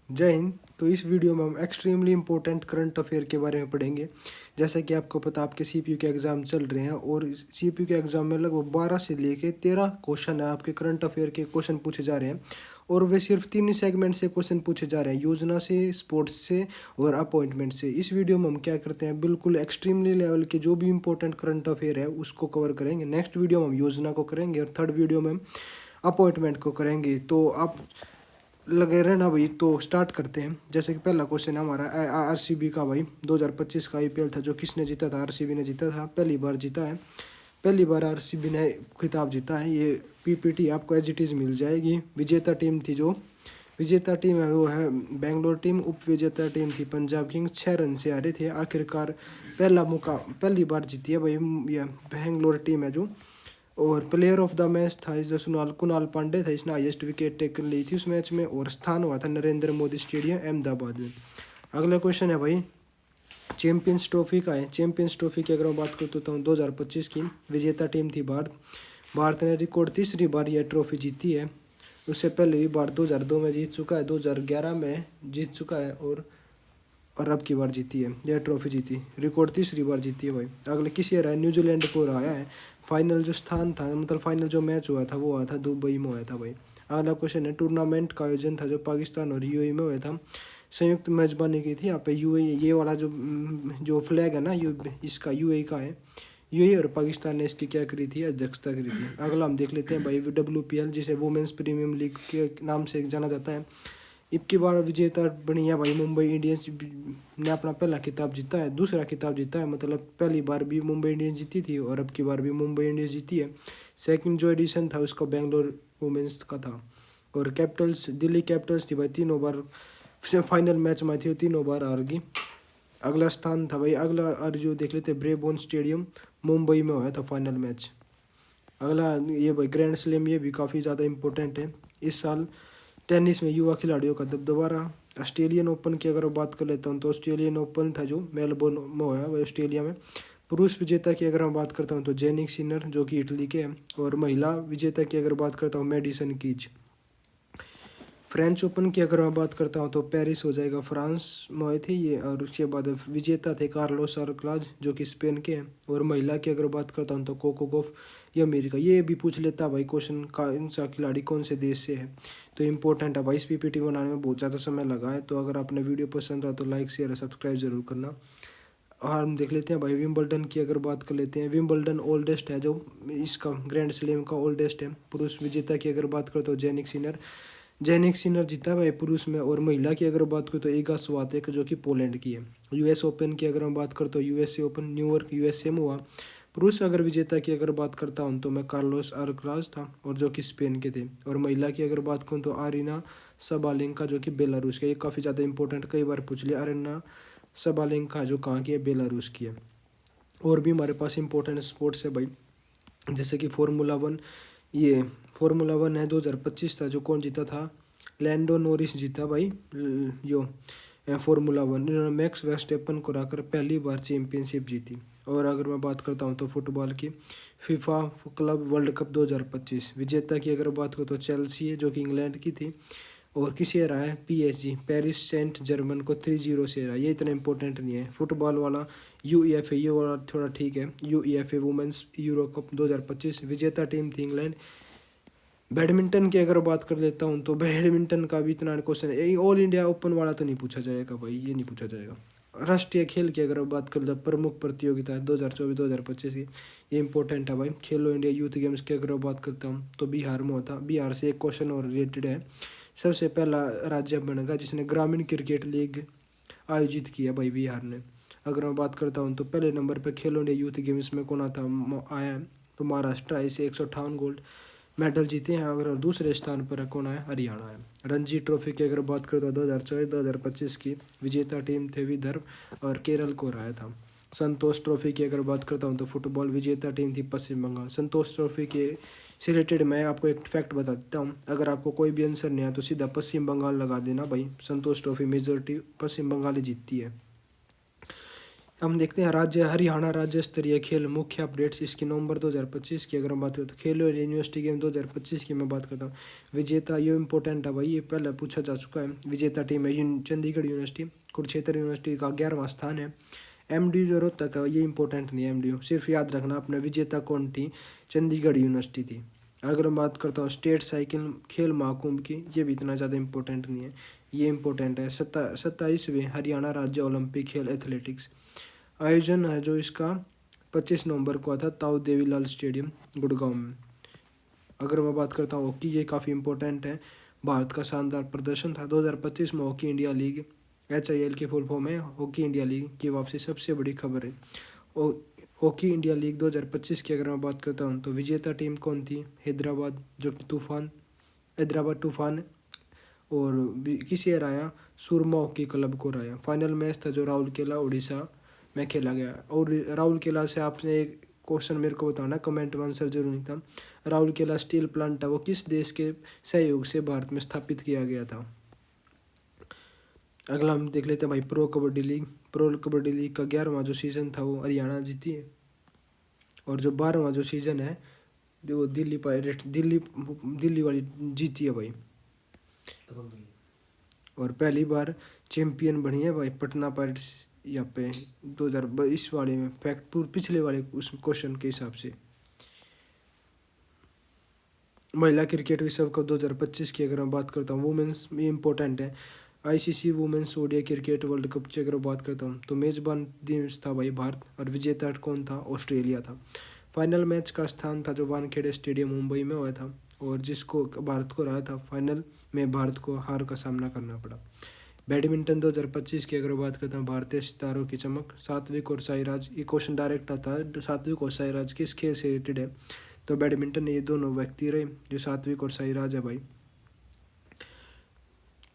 जय हिंद। तो इस वीडियो में हम एक्सट्रीमली इम्पोर्टेंट करंट अफेयर के बारे में पढ़ेंगे। जैसा कि आपको पता, आपके सीपीयू के एग्ज़ाम चल रहे हैं और सीपीयू के एग्ज़ाम में लगभग 12 से लेके 13 क्वेश्चन है, आपके करंट अफेयर के क्वेश्चन पूछे जा रहे हैं। और वे सिर्फ 3 ही सेगमेंट से क्वेश्चन पूछे जा रहे हैं, योजना से, स्पोर्ट्स से और अपॉइंटमेंट से। इस वीडियो में हम क्या करते हैं, बिल्कुल एक्सट्रीमली लेवल के जो भी इंपॉर्टेंट करंट अफेयर है उसको कवर करेंगे। नेक्स्ट वीडियो में हम योजना को करेंगे और थर्ड वीडियो में हम अपॉइंटमेंट को करेंगे। तो आप लगे रहना भाई। तो स्टार्ट करते हैं। जैसे कि पहला क्वेश्चन है हमारा आरसीबी का भाई, 2025 का आईपीएल था जो किसने जीता था? आरसीबी ने जीता था, पहली बार जीता है। पहली बार आरसीबी ने खिताब जीता है। ये पीपीटी आपको एज इट इज़ मिल जाएगी। विजेता टीम थी जो विजेता टीम है वो है बेंगलोर टीम। उप विजेता टीम थी पंजाब किंग्स। 6 रन से हारे थे। आखिरकार पहली बार जीती है भाई ये बेंगलोर टीम है जो। और प्लेयर ऑफ द मैच था जो कुणाल पांडे था, इसने हाईएस्ट विकेट टेकन ली थी उस मैच में। और स्थान हुआ था नरेंद्र मोदी स्टेडियम अहमदाबाद में। अगला क्वेश्चन है भाई चैंपियंस ट्रॉफी का है। चैंपियंस ट्रॉफी की अगर मैं बात करता हूँ 2025 की विजेता टीम थी भारत। भारत ने रिकॉर्ड तीसरी बार यह ट्रॉफी जीती है। उससे पहले भी भारत 2002 में जीत चुका है, 2011 में जीत चुका है और अब की बार जीती है यह ट्रॉफी, जीती रिकॉर्ड तीसरी बार जीती है भाई। अगले किस ईयर है? न्यूजीलैंड को रहा है। फाइनल जो स्थान था, मतलब फाइनल जो मैच हुआ था वो हुआ था दुबई में हुआ था भाई। अगला क्वेश्चन है टूर्नामेंट का आयोजन था जो पाकिस्तान और यूएई में हुआ था। संयुक्त मेजबानी की थी यहाँ पे यूएई। ये वाला जो फ्लैग है ना, यू इसका यूएई का है। यूएई और पाकिस्तान ने इसकी क्या करी थी? अध्यक्षता करी थी। अगला हम देख लेते हैं भाई WPL, जिसे वुमेन्स प्रीमियम लीग के नाम से जाना जाता है। इबकी बार विजेता बनी है भाई मुंबई इंडियंस ने। अपना पहला खिताब जीता है, दूसरा खिताब जीता है, मतलब पहली बार भी मुंबई इंडियंस जीती थी और अब की बार भी मुंबई इंडियंस जीती है। सेकंड जो एडिशन था उसका बेंगलोर वुमेन्स का था। और कैपिटल्स, दिल्ली कैपिटल्स थी भाई, तीनों बार फाइनल मैच में थी, तीनों बार हार गई। अगला स्थान था भाई, अगला और जो देख लेते ब्रेबोन स्टेडियम, मुंबई में हुआ था फाइनल मैच। अगला ये भाई ग्रैंड स्लैम, ये भी काफ़ी ज़्यादा इंपॉर्टेंट है। इस साल टेनिस में युवा खिलाड़ियों का दबदबा रहा। ऑस्ट्रेलियन ओपन की अगर बात कर लेता हूँ तो ऑस्ट्रेलियन ओपन था जो मेलबोर्न में हुआ है ऑस्ट्रेलिया में। पुरुष विजेता की अगर मैं बात करता हूँ तो जेनिक सिनर जो कि इटली के हैं। और महिला विजेता की अगर बात करता हूँ मेडिसन कीज। फ्रेंच ओपन की अगर मैं बात करता हूँ तो पेरिस हो जाएगा, फ्रांस में हुए थे ये। और उसके बाद विजेता थे कार्लोस अल्काराज जो कि स्पेन के हैं। और महिला की अगर बात करता हूँ तो कोको गॉफ, ये अमेरिका। ये भी पूछ लेता भाई क्वेश्चन, कौन सा खिलाड़ी कौन से देश से है। तो इंपॉर्टेंट है भाई, इस पीपीटी बनाने में बहुत ज़्यादा समय लगा है। तो अगर आपने वीडियो पसंद आया तो लाइक शेयर और सब्सक्राइब जरूर करना। और हम देख लेते हैं भाई विंबलडन की अगर बात कर लेते हैं। विंबलडन ओल्डेस्ट है जो इसका ग्रैंड स्लैम का ओल्डेस्ट है। पुरुष विजेता की अगर बात करें तो जेनिक सिनर जीता भाई पुरुष में। और महिला की अगर बात करें तो ईगा स्वातेक जो कि पोलैंड की है। यूएस ओपन की अगर मैं बात करता हूँ, यूएसए ओपन न्यूयॉर्क यूएसए में हुआ। पुरुष अगर विजेता की अगर बात करता हूँ तो मैं कार्लोस अल्काराज था और जो कि स्पेन के थे। और महिला की अगर बात करूँ तो आरीना सबालेंका जो कि बेलारूस के। ये काफ़ी ज़्यादा इंपॉर्टेंट, कई बार पूछ लिया। आरीना सबालेंका जो कहाँ की है? बेलारूस की है। और भी हमारे पास इंपॉर्टेंट स्पोर्ट्स है भाई, जैसे कि फार्मूला 1। ये फार्मूला 1 है 2025 था जो कौन जीता था? लैंडो नोरिस जीता भाई जो फार्मूला 1। इन्होंने मैक्स वेस्टेपन को हराकर पहली बार चैंपियनशिप जीती। और अगर मैं बात करता हूँ तो फुटबॉल की फीफा क्लब वर्ल्ड कप 2025 विजेता की अगर बात करूँ तो चेल्सी है जो कि इंग्लैंड की थी। और किसे हरा है? PSG पेरिस सेंट जर्मन को 3-0 से हरा। ये इतना इंपॉर्टेंट नहीं है फुटबॉल वाला। UEFA ये वाला थोड़ा ठीक है। UEFA वुमेंस यूरो कप 2025 विजेता टीम थी इंग्लैंड। बैडमिंटन की अगर बात कर लेता हूँ तो बैडमिंटन का भी इतना क्वेश्चन है। ऑल इंडिया ओपन वाला तो नहीं पूछा जाएगा भाई, ये नहीं पूछा जाएगा। राष्ट्रीय खेल की अगर बात कर ले, प्रमुख प्रतियोगिता है 2024-2025 की, ये इंपॉर्टेंट है भाई। खेलो इंडिया यूथ गेम्स की अगर बात करता हूँ तो बिहार में होता। बिहार से एक क्वेश्चन और रिलेटेड है। सबसे पहला राज्य बनेगा जिसने ग्रामीण क्रिकेट लीग आयोजित किया भाई, बिहार ने। अगर मैं बात करता हूँ तो पहले नंबर पर खेलो इंडिया यूथ गेम्स में कौन आता आया है? तो महाराष्ट्र है, इसे 158 गोल्ड मेडल जीते हैं। अगर दूसरे स्थान पर कौन है? हरियाणा है। रणजी ट्रॉफी की अगर बात करें तो 2024-2025 की विजेता टीम थे विदर्भ और केरल को हराया था। संतोष ट्रॉफी की अगर बात करता हूँ तो फुटबॉल विजेता टीम थी पश्चिम बंगाल। संतोष ट्रॉफी के से रिलेटेड मैं आपको एक फैक्ट बता देता हूँ। अगर आपको कोई भी आंसर नहीं आया तो सीधा पश्चिम बंगाल लगा देना भाई। संतोष ट्रॉफी मेजोरिटी पश्चिम बंगाल ही जीतती है। हम देखते हैं हरियाणा राज्य स्तरीय खेल मुख्य अपडेट्स इसकी नवंबर 2025 की अगर हम बात करें तो खेलो इंडिया यूनिवर्सिटी गेम 2025 की मैं बात करता हूँ। विजेता ये इंपॉर्टेंट है भाई, ये पहले पूछा जा चुका है। विजेता टीम है चंडीगढ़ यूनिवर्सिटी, कुरुक्षेत्र यूनिवर्सिटी का 11वां स्थान है। एमडी जो रोहतक है ये इंपॉर्टेंट नहीं है, एमडी सिर्फ याद रखना अपने विजेता कौन थी, चंडीगढ़ यूनिवर्सिटी थी। अगर मैं बात करता हूँ स्टेट साइकिल खेल महाकुंभ की, ये भी इतना ज़्यादा इंपॉर्टेंट नहीं है, ये इंपॉर्टेंट है 27वें हरियाणा राज्य ओलंपिक खेल एथलेटिक्स। आयोजन है जो इसका 25 नवंबर को था ताऊ देवीलाल स्टेडियम गुड़गांव में। अगर मैं बात करता हूँ हॉकी, ये काफ़ी इंपॉर्टेंट है। भारत का शानदार प्रदर्शन था 2025 में। हॉकी इंडिया लीग HIL की फुल फॉर्म है, हॉकी इंडिया लीग की वापसी सबसे बड़ी खबर है। हॉकी इंडिया लीग 2025 की अगर मैं बात करता हूँ तो विजेता टीम कौन थी, हैदराबाद जो कि हैदराबाद तूफान, और किसे हराया, सुरमा हॉकी क्लब को हराया। फाइनल मैच था जो राउरकेला उड़ीसा में खेला गया। और राउरकेला से आपने एक क्वेश्चन मेरे को बताना, कमेंट में आंसर जरूर नहीं था। राउरकेला स्टील प्लांट है वो किस देश के सहयोग से भारत में स्थापित किया गया था। अगला हम देख लेते हैं भाई प्रो कबड्डी लीग का 11वां जो सीज़न था वो हरियाणा जीती है। और जो 12वां जो सीज़न है वो दिल्ली पायरेट्स दिल्ली वाली जीती है भाई। और पहली बार चैंपियन बनी है भाई पटना पायरेट्स यहाँ पे 2022 वाले में, फैक्ट पिछले वाले उस क्वेश्चन के हिसाब से। महिला क्रिकेट विश्व कप 2025 की अगर मैं बात करता हूँ, वुमेंस में इम्पोर्टेंट है। ICC women's ODI cricket world cup की अगर बात करता हूँ तो मेज़बान देश था भाई भारत, और विजेता कौन था, ऑस्ट्रेलिया था। फाइनल मैच का स्थान था जो वानखेड़े स्टेडियम मुंबई में हुआ था, और जिसको भारत को रहा था। फाइनल में भारत को हार का सामना करना पड़ा। बैडमिंटन 2025 की अगर बात करता हूँ, भारतीय सितारों की चमक, सात्विक और साईराज, ये क्वेश्चन डायरेक्ट आता है, सात्विक और साईराज किस खेल से रिलेटेड है, तो बैडमिंटन ये दोनों व्यक्ति रहे जो सात्विक और साईराज है भाई।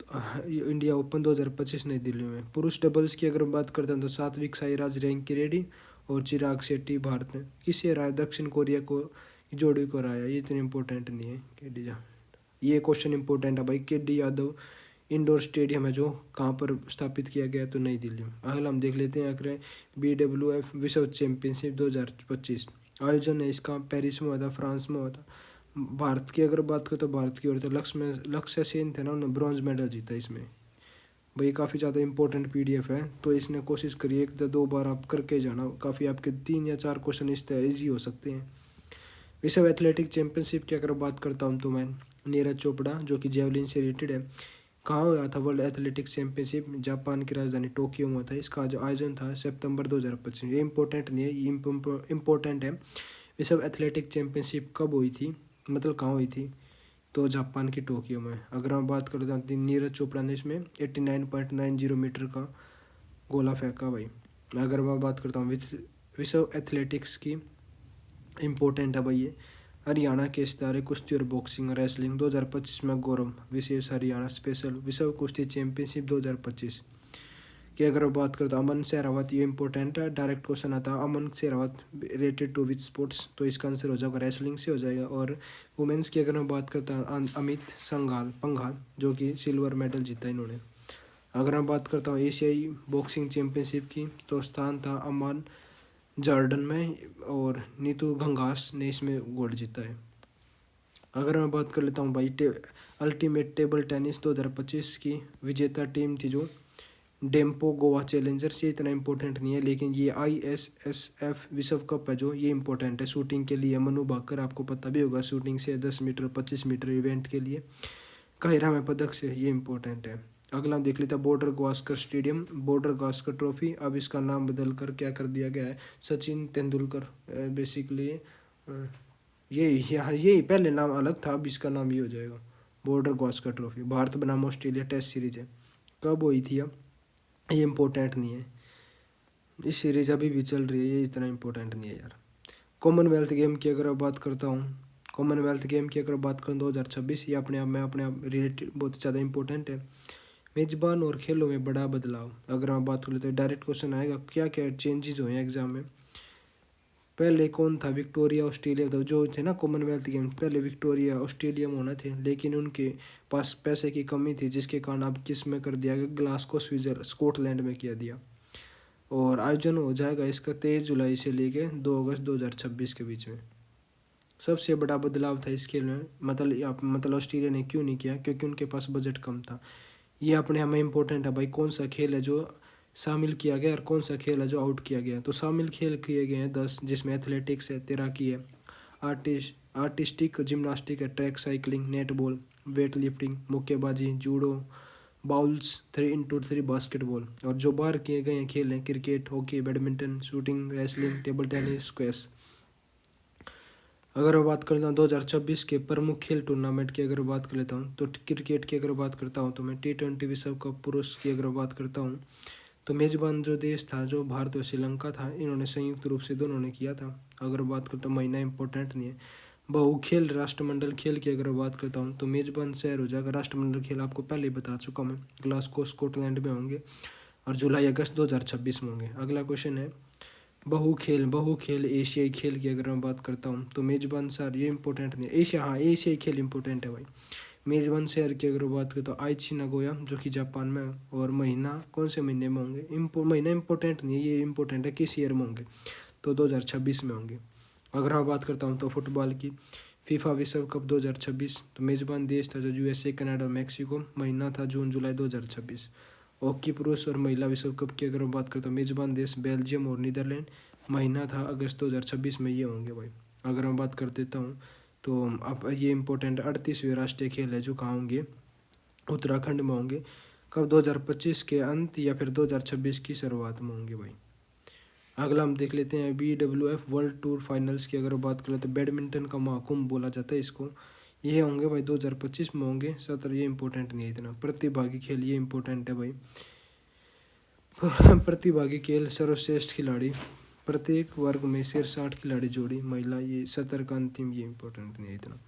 तो इंडिया ओपन 2025 नई दिल्ली में। पुरुष डबल्स की अगर बात करते हैं तो सात्विक साईराज रैंकी रेड्डी और चिराग शेट्टी भारत ने किसे हराया, दक्षिण कोरिया को जोड़ी को हराया। ये इतने इंपॉर्टेंट नहीं है। ये क्वेश्चन इंपॉर्टेंट है भाई, KD यादव इंडोर स्टेडियम है जो कहाँ पर स्थापित किया गया, तो नई दिल्ली में। अगला हम देख लेते हैं अगर BWF विश्व चैंपियनशिप 2025 आयोजन है इसका पेरिस में हुआ था, फ्रांस में हुआ था। भारत की अगर बात करें तो भारत की ओर तो लक्ष्य सेन थे ना, उन्होंने ब्रॉन्ज मेडल जीता इसमें। भाई काफ़ी ज़्यादा इंपॉर्टेंट PDF है, तो इसने कोशिश करिए 1-2 बार आप करके जाना, काफ़ी आपके 3 या 4 क्वेश्चन इस तरह ईजी हो सकते हैं। विश्व एथलेटिक चैंपियनशिप की अगर बात करता हूँ तो मैं नीरज चोपड़ा जो कि जेवलिन से रिलेटेड है, कहाँ हुआ था वर्ल्ड एथलेटिक्स चैंपियनशिप, जापान की राजधानी टोक्यो में हुआ था। इसका जो आयोजन था सितंबर 2025। ये इंपॉर्टेंट नहीं है, ये इम्पोर्टेंट है। विश्व एथलेटिक चैंपियनशिप कब हुई थी, मतलब कहाँ हुई थी, तो जापान की टोक्यो में। अगर हम बात करते हैं नीरज चोपड़ा ने इसमें 89.90 मीटर का गोला फेंका भाई। अगर मैं बात करता हूँ विश्व एथलेटिक्स की, इम्पोर्टेंट है भाई ये। हरियाणा के सितारे कुश्ती और बॉक्सिंग रेसलिंग 2025 में गौरव विशेष हरियाणा स्पेशल विश्व कुश्ती चैंपियनशिप 2025 की अगर बात करें तो अमन सहरावत, ये इंपॉर्टेंट है, डायरेक्ट क्वेश्चन आता है Aman Sehrawat related to which sports, तो इसका आंसर हो जाएगा रेसलिंग से हो जाएगा। और वुमेंस की अगर मैं बात करता हूँ अमित पंघाल जो कि सिल्वर मेडल जीता इन्होंने। अगर मैं बात करता हूँ एशियाई बॉक्सिंग चैंपियनशिप की, तो स्थान था अमान जॉर्डन में, और नीतू घंघास ने इसमें गोल्ड जीता है। अगर मैं बात कर लेता हूँ भाई अल्टीमेट टेबल टेनिस 2025 की विजेता टीम थी जो डेम्पो गोवा चैलेंजर्स। ये इतना इंपॉर्टेंट नहीं है, लेकिन ये ISSF विश्व कप है जो, ये इंपॉर्टेंट है शूटिंग के लिए। मनु भाकर आपको पता भी होगा, शूटिंग से 10 मीटर 25 मीटर इवेंट के लिए काहिरा में पदक से, ये इंपॉर्टेंट है। अगला हम देख लेते हैं border Gavaskar stadium, border Gavaskar trophy, अब इसका नाम बदल कर क्या कर दिया गया है, सचिन तेंदुलकर बेसिकली। यही पहले नाम अलग था, अब इसका नाम ये हो जाएगा बॉर्डर गावस्कर ट्रॉफी। भारत बनाम ऑस्ट्रेलिया टेस्ट सीरीज है, कब हुई थी, अब ये इंपॉर्टेंट नहीं है, इस सीरीज अभी भी चल रही है, ये इतना इंपॉर्टेंट नहीं है यार। कॉमनवेल्थ गेम की अगर बात करता हूँ, कॉमनवेल्थ गेम की अगर बात करूँ 2026, ये अपने आप रिलेटेड बहुत ज़्यादा इंपॉर्टेंट है। मेजबान और खेलों में बड़ा बदलाव, अगर मैं बात करूँ तो डायरेक्ट क्वेश्चन आएगा क्या क्या चेंजेस हुए हैं एग्जाम में। पहले कौन था, विक्टोरिया ऑस्ट्रेलिया था जो थे ना कॉमनवेल्थ गेम, पहले विक्टोरिया ऑस्ट्रेलिया में होना थे, लेकिन उनके पास पैसे की कमी थी जिसके कारण अब किस में कर दिया गया, ग्लासगो स्कॉटलैंड में किया दिया। और आयोजन हो जाएगा इसका 23 जुलाई से लेके 2 अगस्त 2026 के बीच में। सबसे बड़ा बदलाव था इस खेल में, मतलब ऑस्ट्रेलिया ने क्यों नहीं किया, क्योंकि उनके पास बजट कम था। ये अपने हमें इम्पोर्टेंट है भाई, कौन सा खेल है जो शामिल किया गया और कौन सा खेल है जो आउट किया गया। तो शामिल खेल किए गए हैं 10, जिसमें एथलेटिक्स है, तैराकी है, आर्टिस्टिक जिम्नास्टिक है, track cycling, netball, weight lifting, मुक्केबाजी, जूडो, बाउल्स, 3x3 बास्केटबॉल। और जो बाहर किए गए हैं खेल हैं cricket, hockey, badminton, shooting, wrestling, table tennis, squash. अगर मैं बात करता हूँ 2026 के प्रमुख खेल टूर्नामेंट की अगर बात कर लेता हूँ, तो क्रिकेट की अगर बात करता हूँ तो मैं T20 विश्व कप पुरुष की अगर बात करता हूँ, तो मेज़बान जो देश था, जो भारत और श्रीलंका था, इन्होंने संयुक्त रूप से दोनों ने किया था। अगर बात करता हूँ, महीना इंपॉर्टेंट नहीं है। बहु खेल राष्ट्रमंडल खेल की अगर बात करता हूँ, तो मेज़बान शहर हो जाएगा। राष्ट्रमंडल खेल आपको पहले ही बता चुका मैं, ग्लासगो स्कॉटलैंड में होंगे और जुलाई अगस्त 2026 में होंगे। अगला क्वेश्चन है बहु खेल एशियाई खेल की अगर मैं बात करता हूँ, तो मेज़बान शहर, ये इंपॉर्टेंट नहीं है। एशिया, हाँ एशियाई खेल इंपॉर्टेंट है भाई। मेज़बान शहर की अगर बात करें तो आइची नागोया, जो कि जापान में है। और महीना कौन से महीने में होंगे, महीना इंपॉर्टेंट नहीं है, ये इंपॉर्टेंट है किस ईयर में होंगे, तो 2026 में होंगे। अगर मैं बात करता हूँ तो फुटबॉल की, फीफा विश्व कप 2026, तो मेज़बान देश था जो यूएसए, कनाडा और मैक्सिको, महीना था जून जुलाई 2026। हॉकी पुरुष और महिला विश्व कप की अगर मैं बात करता हूँ, मेज़बान देश बेल्जियम और नीदरलैंड, महीना था अगस्त 2026 में ये होंगे भाई। अगर मैं बात कर देता हूँ तो अब ये इंपॉर्टेंट 38वें राष्ट्रीय खेल है जो कहाँ होंगे, उत्तराखंड में होंगे। कब, 2025 के अंत या फिर 2026 की शुरुआत में होंगे भाई। अगला हम देख लेते हैं BWF वर्ल्ड टूर फाइनल्स की अगर बात करें तो बैडमिंटन का महाकुंभ बोला जाता है इसको। ये होंगे भाई 2025 में होंगे। 17 ये इंपॉर्टेंट नहीं है इतना। प्रतिभागी खेल, ये इंपॉर्टेंट है भाई। प्रतिभागी खेल, सर्वश्रेष्ठ खिलाड़ी, प्रत्येक वर्ग में शीर्ष 8 खिलाड़ी जोड़ी, महिला, ये 17 का अंतिम, ये इंपॉर्टेंट नहीं है इतना।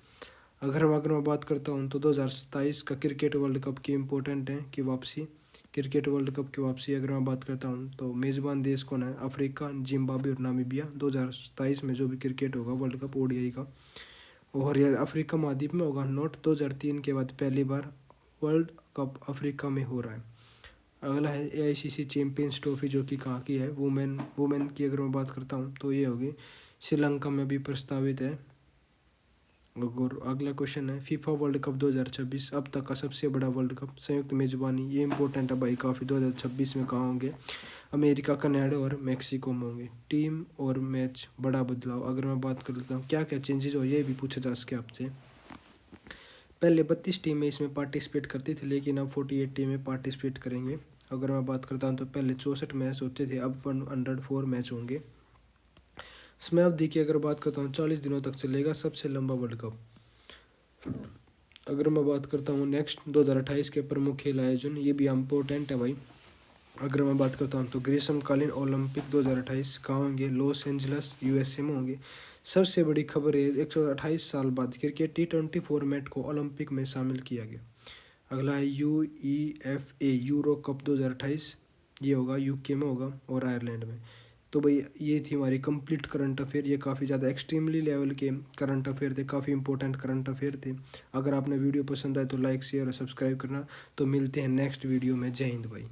अगर मैं बात करता हूँ तो 2027 का क्रिकेट वर्ल्ड कप की इम्पोर्टेंट है कि वापसी, क्रिकेट वर्ल्ड कप की वापसी अगर मैं बात करता हूँ तो मेज़बान देश कौन है, अफ्रीका, जिम्बाब्वे और नामीबिया। 2027 में जो भी क्रिकेट होगा वर्ल्ड कप ODI का, और यह अफ्रीका महाद्वीप में होगा। नोट 2003 के बाद पहली बार वर्ल्ड कप अफ्रीका में हो रहा है। अगला है AICC चैम्पियंस ट्रॉफी, जो कि कहाँ की है, वुमेन की अगर मैं बात करता हूँ तो ये होगी श्रीलंका में भी प्रस्तावित है। और अगला क्वेश्चन है फीफा वर्ल्ड कप 2026, अब तक का सबसे बड़ा वर्ल्ड कप, संयुक्त मेजबानी, ये इंपॉर्टेंट है भाई काफ़ी। 2026 में कहाँ होंगे, अमेरिका, कनाडा और मैक्सिको में होंगे। टीम और मैच, बड़ा बदलाव अगर मैं बात कर लेता हूँ क्या क्या चेंजेस हो, ये भी पूछा जा सके आपसे। पहले 32 टीमें इसमें पार्टिसिपेट करती थी, लेकिन अब 48 टीमें पार्टिसिपेट करेंगे। अगर मैं बात करता हूँ तो पहले 64 मैच होते थे, अब 104 मैच होंगे। समयावधि की अगर बात करता हूँ 40 दिनों तक चलेगा, सबसे लंबा वर्ल्ड कप। अगर मैं बात करता हूँ नेक्स्ट 2028 के प्रमुख खेल आयोजन, ये भी इम्पोर्टेंट है भाई। अगर मैं बात करता हूँ तो ग्रीष्मकालीन ओलंपिक 2028 कहाँ होंगे, लॉस एंजलस USA में होंगे। सबसे बड़ी खबर है 128 साल बाद क्रिकेट T20 फॉर्मेट को ओलंपिक में शामिल किया गया। अगला है UEFA यूरो कप 2028, ये होगा UK में होगा और आयरलैंड में। तो भाई ये थी हमारी कंप्लीट करंट अफेयर। ये काफ़ी ज़्यादा एक्सट्रीमली लेवल के करंट अफेयर थे, काफ़ी इंपॉर्टेंट करंट अफेयर थे। अगर आपने वीडियो पसंद आए तो लाइक, शेयर और सब्सक्राइब करना। तो मिलते हैं नेक्स्ट वीडियो में। जय हिंद भाई।